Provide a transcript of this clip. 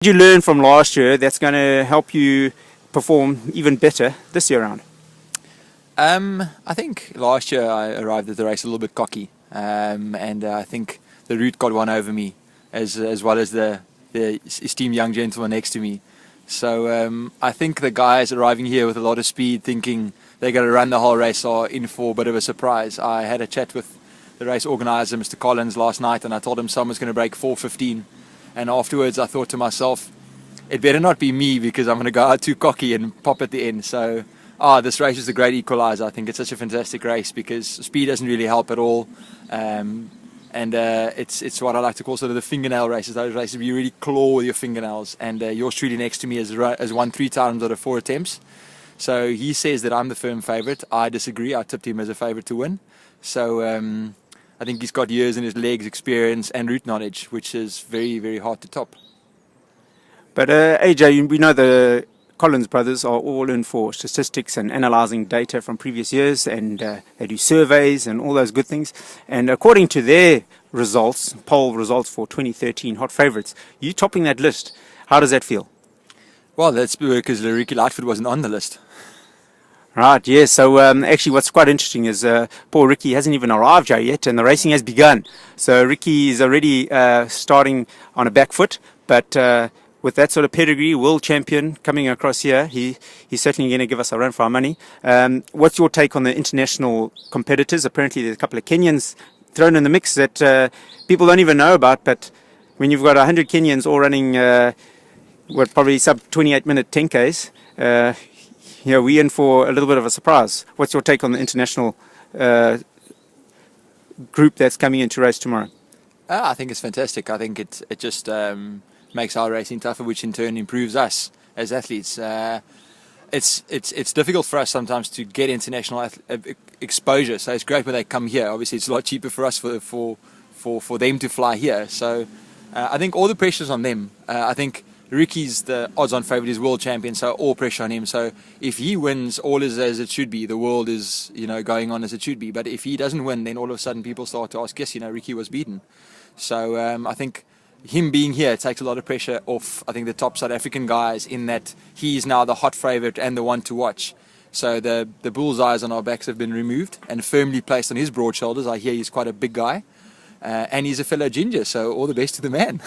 Did you learn from last year that's going to help you perform even better this year round? I think last year I arrived at the race a little bit cocky, and I think the route got one over me, as well as the esteemed young gentleman next to me. So I think the guys arriving here with a lot of speed, thinking they're going to run the whole race, are in for a bit of a surprise. I had a chat with the race organizer, Mr. Collins, last night, and I told him someone's going to break 4:15. And afterwards I thought to myself, it better not be me, because I'm going to go out too cocky and pop at the end. So this race is a great equalizer. I think it's such a fantastic race because speed doesn't really help at all. It's what I like to call sort of the fingernail races. Those races where you really claw with your fingernails. And yours truly next to me has won 3 times out of 4 attempts. So he says that I'm the firm favourite. I disagree. I tipped him as a favourite to win. So I think he's got years in his legs, experience and route knowledge, which is very, very hard to top. But AJ, we know the Collins brothers are all in for statistics and analysing data from previous years, and they do surveys and all those good things. And according to their results, poll results for 2013 hot favourites, you topping that list. How does that feel? Well, that's because Ricky Lightfoot wasn't on the list. Right, yes. So actually what's quite interesting is poor Ricky hasn't even arrived here yet, and the racing has begun. So Ricky is already starting on a back foot, but with that sort of pedigree, world champion coming across here, he's certainly going to give us a run for our money. What's your take on the international competitors? Apparently there's a couple of Kenyans thrown in the mix that people don't even know about, but when you've got 100 Kenyans all running probably sub 28-minute 10Ks, we're in for a little bit of a surprise. What's your take on the international group that's coming into race tomorrow? I think it's fantastic. I think it just makes our racing tougher, which in turn improves us as athletes. It's difficult for us sometimes to get international exposure, so it's great when they come here. Obviously it's a lot cheaper for us for them to fly here. So I think all the pressure's on them. I think Ricky's the odds-on favourite, he's world champion, so all pressure on him. So if he wins, all is as it should be. The world is, going on as it should be. But if he doesn't win, then all of a sudden people start to ask, yes, Ricky was beaten. So I think him being here takes a lot of pressure off, I think, the top South African guys, in that he's now the hot favourite and the one to watch. So the bullseyes on our backs have been removed and firmly placed on his broad shoulders. I hear he's quite a big guy. And he's a fellow ginger, so all the best to the man.